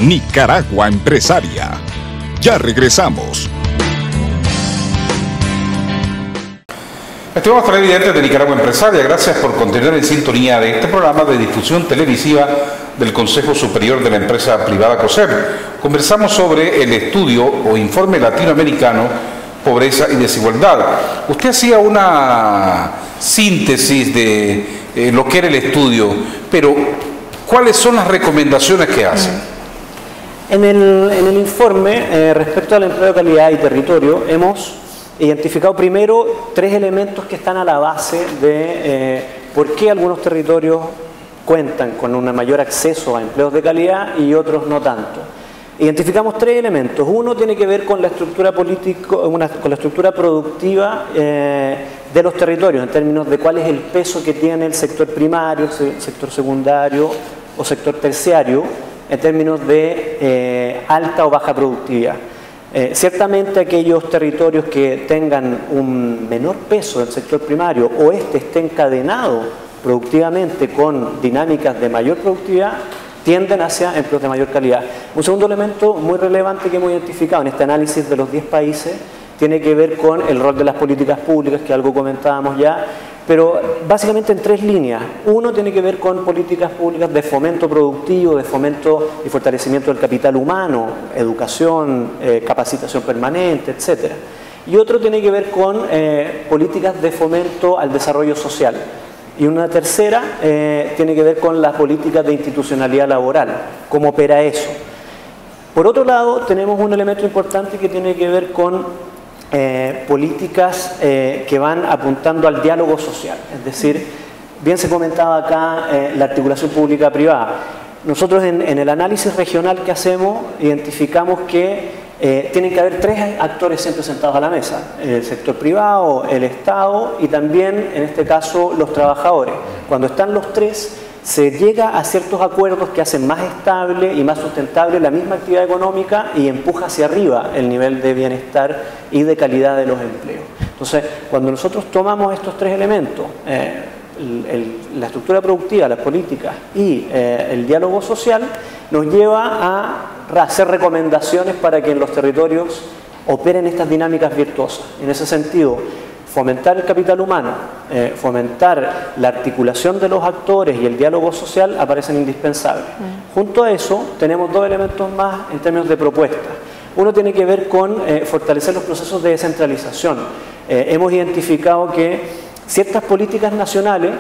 Nicaragua Empresaria. Ya regresamos. Estimados televidentes de Nicaragua Empresaria, gracias por continuar en sintonía de este programa de difusión televisiva del Consejo Superior de la Empresa Privada COSEP. Conversamos sobre el estudio o informe latinoamericano Pobreza y Desigualdad. Usted hacía una síntesis de lo que era el estudio, pero ¿cuáles son las recomendaciones que hacen? En el informe, respecto al empleo de calidad y territorio, hemos identificado primero tres elementos que están a la base de por qué algunos territorios cuentan con un mayor acceso a empleos de calidad y otros no tanto. Identificamos tres elementos. Uno tiene que ver con la estructura con la estructura productiva de los territorios, en términos de cuál es el peso que tiene el sector primario, el sector secundario o sector terciario, en términos de alta o baja productividad. Ciertamente aquellos territorios que tengan un menor peso del sector primario o esté encadenado productivamente con dinámicas de mayor productividad, tienden hacia empleos de mayor calidad. Un segundo elemento muy relevante que hemos identificado en este análisis de los 10 países tiene que ver con el rol de las políticas públicas, que algo comentábamos ya, pero básicamente en tres líneas. Uno tiene que ver con políticas públicas de fomento productivo, de fomento y fortalecimiento del capital humano, educación, capacitación permanente, etc. Y otro tiene que ver con políticas de fomento al desarrollo social. Y una tercera tiene que ver con las políticas de institucionalidad laboral, cómo opera eso. Por otro lado, tenemos un elemento importante que tiene que ver con políticas que van apuntando al diálogo social. Es decir, bien se comentaba acá la articulación pública-privada. Nosotros en el análisis regional que hacemos identificamos que tienen que haber tres actores siempre sentados a la mesa: el sector privado, el Estado y también, en este caso, los trabajadores. Cuando están los tres, se llega a ciertos acuerdos que hacen más estable y más sustentable la misma actividad económica y empuja hacia arriba el nivel de bienestar y de calidad de los empleos. Entonces, cuando nosotros tomamos estos tres elementos, la estructura productiva, las políticas y el diálogo social, nos lleva a hacer recomendaciones para que en los territorios operen estas dinámicas virtuosas. En ese sentido, fomentar el capital humano, fomentar la articulación de los actores y el diálogo social aparecen indispensables. Junto a eso, tenemos dos elementos más en términos de propuestas. Uno tiene que ver con fortalecer los procesos de descentralización. Hemos identificado que ciertas políticas nacionales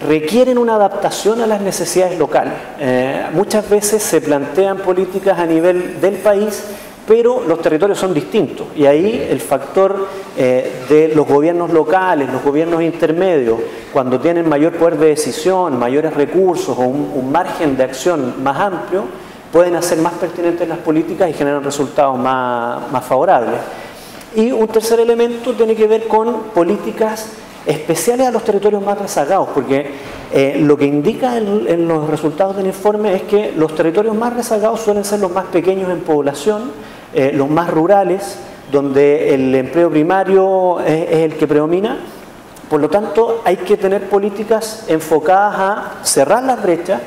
requieren una adaptación a las necesidades locales. Muchas veces se plantean políticas a nivel del país, pero los territorios son distintos y ahí el factor de los gobiernos locales, los gobiernos intermedios, cuando tienen mayor poder de decisión, mayores recursos o un margen de acción más amplio, pueden hacer más pertinentes las políticas y generan resultados más favorables. Y un tercer elemento tiene que ver con políticas especiales a los territorios más rezagados, porque lo que indica en los resultados del informe es que los territorios más rezagados suelen ser los más pequeños en población, los más rurales, donde el empleo primario es el que predomina. Por lo tanto, hay que tener políticas enfocadas a cerrar las brechas,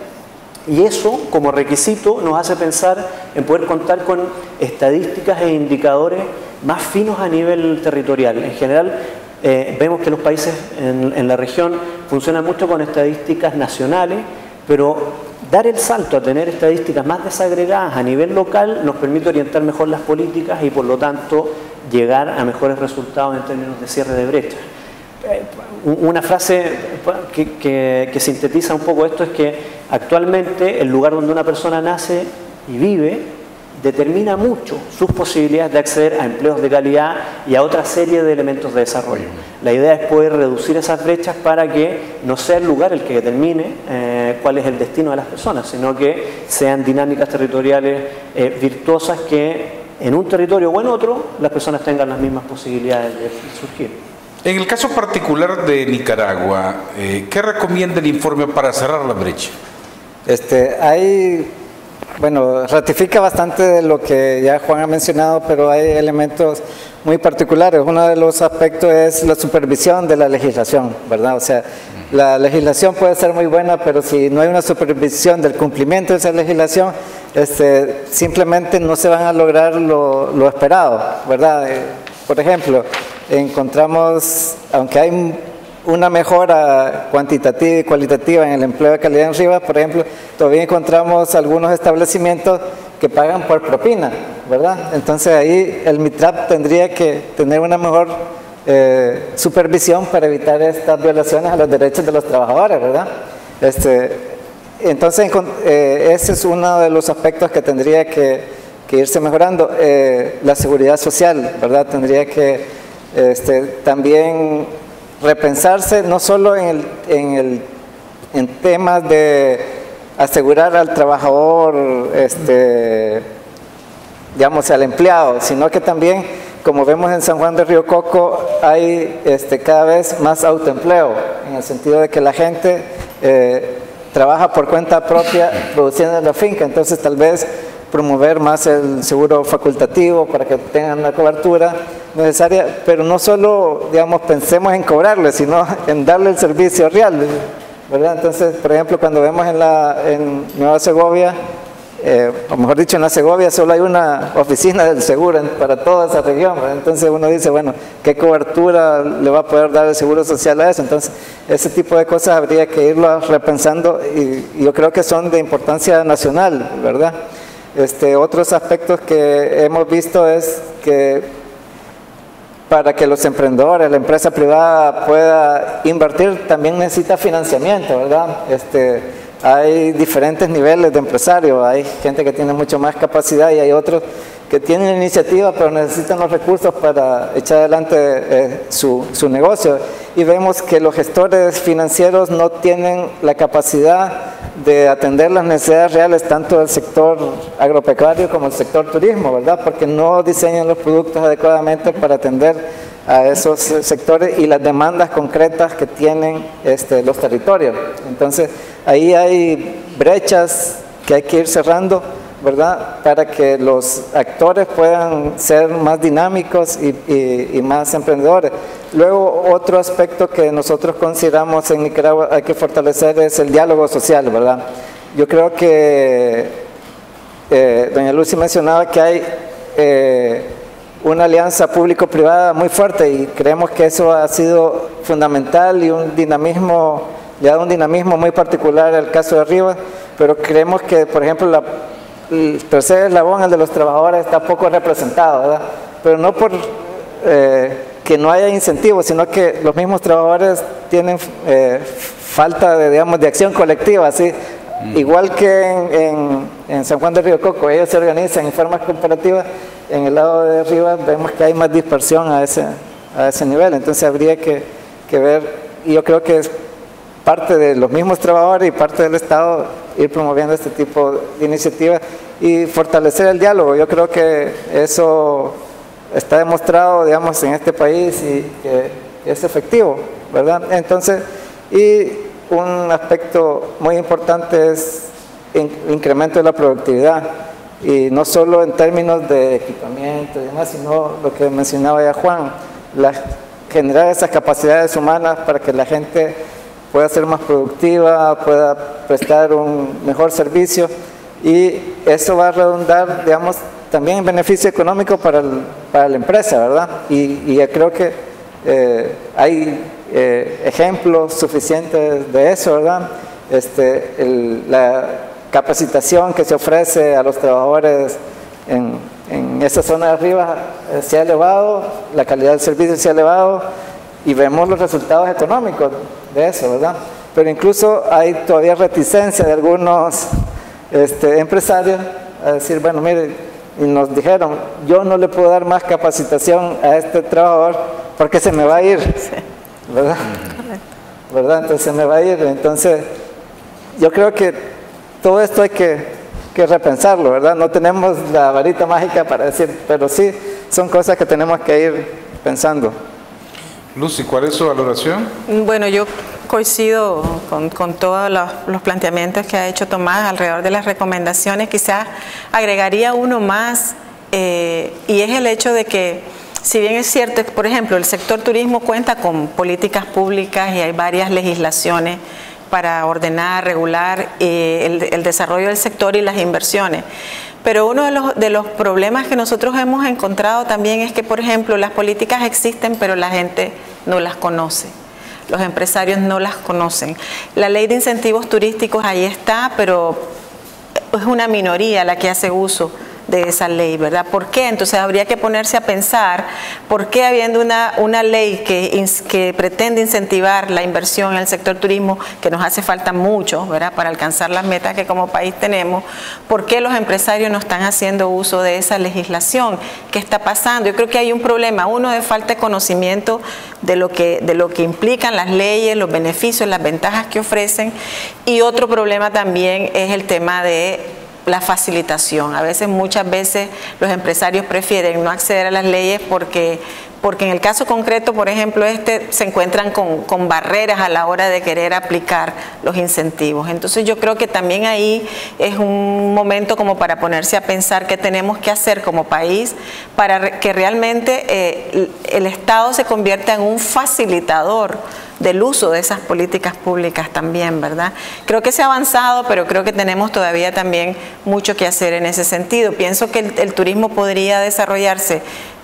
y eso, como requisito, nos hace pensar en poder contar con estadísticas e indicadores más finos a nivel territorial. En general, vemos que los países en la región funcionan mucho con estadísticas nacionales, pero dar el salto a tener estadísticas más desagregadas a nivel local nos permite orientar mejor las políticas y, por lo tanto, llegar a mejores resultados en términos de cierre de brechas. Una frase que sintetiza un poco esto es que actualmente el lugar donde una persona nace y vive determina mucho sus posibilidades de acceder a empleos de calidad y a otra serie de elementos de desarrollo. La idea es poder reducir esas brechas para que no sea el lugar el que determine cuál es el destino de las personas, sino que sean dinámicas territoriales virtuosas que en un territorio o en otro las personas tengan las mismas posibilidades de surgir. En el caso particular de Nicaragua, ¿qué recomienda el informe para cerrar la brecha? Bueno, ratifica bastante de lo que ya Juan ha mencionado, pero hay elementos muy particulares. Uno de los aspectos es la supervisión de la legislación, ¿verdad? O sea, la legislación puede ser muy buena, pero si no hay una supervisión del cumplimiento de esa legislación, simplemente no se van a lograr lo esperado, ¿verdad? Por ejemplo, encontramos, aunque hay una mejora cuantitativa y cualitativa en el empleo de calidad en Rivas, por ejemplo, todavía encontramos algunos establecimientos que pagan por propina, ¿verdad? Entonces ahí el MITRAP tendría que tener una mejor supervisión para evitar estas violaciones a los derechos de los trabajadores, ¿verdad? Entonces ese es uno de los aspectos que tendría que irse mejorando. La seguridad social, ¿verdad? Tendría que también repensarse no solo en temas de asegurar al trabajador, digamos al empleado, sino que también, como vemos en San Juan de Río Coco, hay cada vez más autoempleo, en el sentido de que la gente trabaja por cuenta propia produciendo en la finca. Entonces tal vez promover más el seguro facultativo para que tengan la cobertura necesaria, pero no solo, digamos, pensemos en cobrarle, sino en darle el servicio real, ¿verdad? Entonces, por ejemplo, cuando vemos en Nueva Segovia, o mejor dicho, en la Segovia solo hay una oficina del seguro para toda esa región, ¿verdad? Entonces uno dice, bueno, ¿qué cobertura le va a poder dar el seguro social a eso? Entonces, ese tipo de cosas habría que irlo repensando y yo creo que son de importancia nacional, ¿verdad? Otros aspectos que hemos visto es que para que los emprendedores, la empresa privada pueda invertir, también necesita financiamiento, ¿verdad? Hay diferentes niveles de empresarios, hay gente que tiene mucho más capacidad y hay otros que tienen iniciativa pero necesitan los recursos para echar adelante su negocio. Y vemos que los gestores financieros no tienen la capacidad de atender las necesidades reales tanto del sector agropecuario como del sector turismo, ¿verdad? Porque no diseñan los productos adecuadamente para atender a esos sectores y las demandas concretas que tienen los territorios. Entonces, ahí hay brechas que hay que ir cerrando, ¿verdad? Para que los actores puedan ser más dinámicos y más emprendedores. Luego, otro aspecto que nosotros consideramos en Nicaragua hay que fortalecer es el diálogo social, ¿verdad? Yo creo que doña Lucy mencionaba que hay una alianza público-privada muy fuerte y creemos que eso ha sido fundamental y le ha dado un dinamismo muy particular al caso de Rivas, pero creemos que, por ejemplo, el tercer eslabón, el de los trabajadores, está poco representado, ¿verdad? Pero no por que no haya incentivos, sino que los mismos trabajadores tienen falta de acción colectiva, ¿sí? Igual que en San Juan de Río Coco, ellos se organizan en formas cooperativas, en el lado de Rivas vemos que hay más dispersión a ese nivel, entonces habría que ver, y yo creo que es parte de los mismos trabajadores y parte del Estado ir promoviendo este tipo de iniciativas y fortalecer el diálogo. Yo creo que eso está demostrado, digamos, en este país y que es efectivo, ¿verdad? Entonces, y un aspecto muy importante es el incremento de la productividad, y no solo en términos de equipamiento y demás, sino lo que mencionaba ya Juan, generar esas capacidades humanas para que la gente pueda ser más productiva, pueda prestar un mejor servicio, y eso va a redundar, digamos, también en beneficio económico para la empresa, ¿verdad? Y yo creo que hay ejemplos suficientes de eso, ¿verdad? La capacitación que se ofrece a los trabajadores en esa zona de arriba se ha elevado, la calidad del servicio se ha elevado y vemos los resultados económicos de eso, ¿verdad? Pero incluso hay todavía reticencia de algunos empresarios a decir, bueno, mire, y nos dijeron, yo no le puedo dar más capacitación a este trabajador porque se me va a ir, ¿verdad? ¿Verdad? Entonces se me va a ir. Entonces, yo creo que todo esto hay que repensarlo, ¿verdad? No tenemos la varita mágica para decir, pero sí son cosas que tenemos que ir pensando. Lucy, ¿cuál es su valoración? Bueno, yo coincido con todos los planteamientos que ha hecho Tomás alrededor de las recomendaciones. Quizás agregaría uno más, y es el hecho de que, si bien es cierto, por ejemplo, el sector turismo cuenta con políticas públicas y hay varias legislaciones para ordenar, regular el desarrollo del sector y las inversiones. Pero uno de los problemas que nosotros hemos encontrado también es que, por ejemplo, las políticas existen, pero la gente no las conoce. Los empresarios no las conocen. La ley de incentivos turísticos ahí está, pero es una minoría la que hace uso de esa ley, ¿verdad? ¿Por qué? Entonces habría que ponerse a pensar por qué, habiendo una ley que pretende incentivar la inversión en el sector turismo, que nos hace falta mucho, ¿verdad?, para alcanzar las metas que como país tenemos, ¿por qué los empresarios no están haciendo uso de esa legislación? ¿Qué está pasando? Yo creo que hay un problema, uno, de falta de conocimiento de lo que implican las leyes, los beneficios, las ventajas que ofrecen, y otro problema también es el tema de la facilitación. A veces, muchas veces, los empresarios prefieren no acceder a las leyes porque en el caso concreto, por ejemplo, se encuentran con barreras a la hora de querer aplicar los incentivos. Entonces yo creo que también ahí es un momento como para ponerse a pensar qué tenemos que hacer como país para que realmente el Estado se convierta en un facilitador del uso de esas políticas públicas también, ¿verdad? Creo que se ha avanzado, pero creo que tenemos todavía también mucho que hacer en ese sentido. Pienso que el turismo podría desarrollarse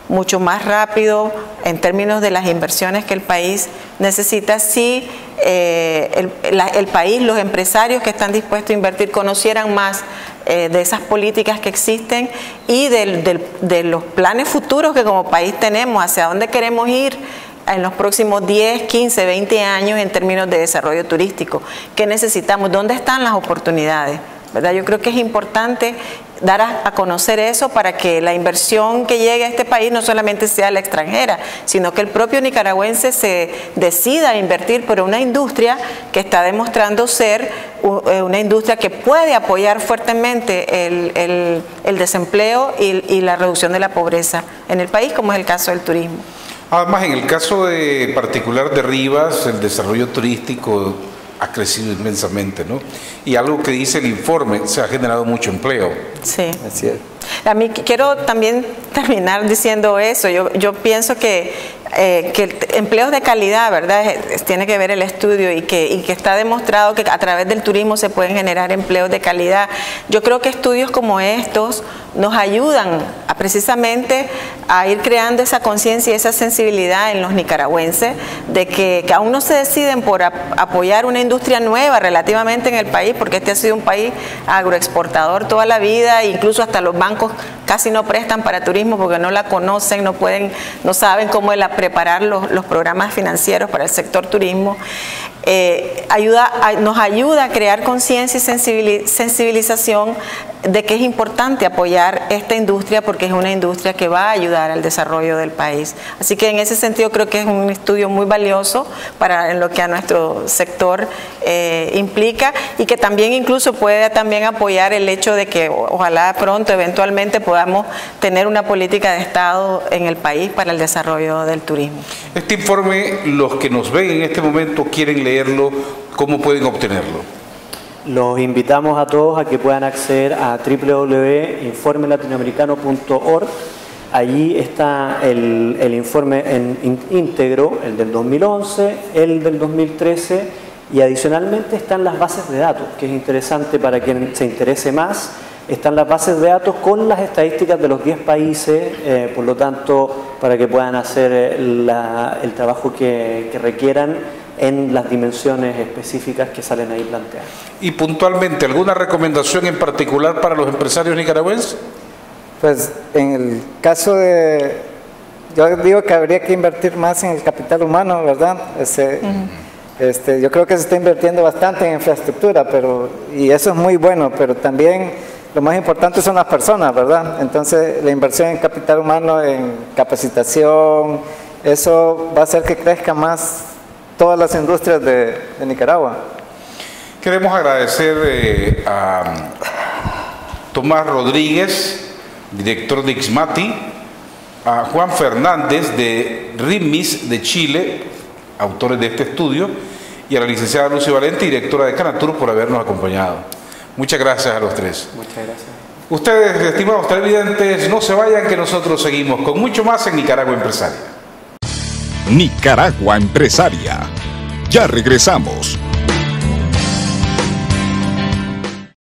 mucho más rápido en términos de las inversiones que el país necesita si el país, los empresarios que están dispuestos a invertir, conocieran más de esas políticas que existen y de los planes futuros que como país tenemos, hacia dónde queremos ir en los próximos 10, 15, 20 años en términos de desarrollo turístico. ¿Qué necesitamos? ¿Dónde están las oportunidades? ¿Verdad? Yo creo que es importante dar a conocer eso para que la inversión que llegue a este país no solamente sea la extranjera, sino que el propio nicaragüense se decida a invertir por una industria que está demostrando ser una industria que puede apoyar fuertemente el desempleo y la reducción de la pobreza en el país, como es el caso del turismo. Además, en el caso particular de Rivas, el desarrollo turístico ha crecido inmensamente, ¿no? Y algo que dice el informe, se ha generado mucho empleo. Sí. Así es. A mí quiero también terminar diciendo eso. Yo pienso que empleos de calidad, ¿verdad? Tiene que ver el estudio y que está demostrado que a través del turismo se pueden generar empleos de calidad. Yo creo que estudios como estos nos ayudan precisamente a ir creando esa conciencia y esa sensibilidad en los nicaragüenses de que aún no se deciden por apoyar una industria nueva relativamente en el país, porque este ha sido un país agroexportador toda la vida, e incluso hasta los bancos casi no prestan para turismo porque no la conocen, no saben cómo preparar los programas financieros para el sector turismo. Nos ayuda a crear conciencia y sensibilización de que es importante apoyar esta industria porque es una industria que va a ayudar al desarrollo del país. Así que en ese sentido creo que es un estudio muy valioso en lo que a nuestro sector implica, y que también incluso puede también apoyar el hecho de que ojalá pronto, eventualmente, podamos tener una política de Estado en el país para el desarrollo del turismo. Este informe, los que nos ven en este momento quieren leerlo, ¿cómo pueden obtenerlo? Los invitamos a todos a que puedan acceder a www.informelatinoamericano.org. Allí está el informe íntegro, el del 2011, el del 2013, y adicionalmente están las bases de datos, que es interesante para quien se interese más. Están las bases de datos con las estadísticas de los 10 países, por lo tanto, para que puedan hacer el trabajo que requieran en las dimensiones específicas que salen ahí planteadas. Y puntualmente, ¿alguna recomendación en particular para los empresarios nicaragüenses? Pues en el caso yo digo que habría que invertir más en el capital humano, ¿verdad? Yo creo que se está invirtiendo bastante en infraestructura, y eso es muy bueno, pero también lo más importante son las personas, ¿verdad? Entonces la inversión en capital humano, en capacitación, eso va a hacer que crezca más todas las industrias de Nicaragua. Queremos agradecer a Tomás Rodríguez, director de Ixmati, a Juan Fernández de RIMIS de Chile, autores de este estudio, y a la licenciada Lucy Valente, directora de Canatur, por habernos acompañado. Muchas gracias a los tres. Muchas gracias. Ustedes, estimados televidentes, no se vayan, que nosotros seguimos con mucho más en Nicaragua Empresaria. Nicaragua Empresaria. Ya regresamos.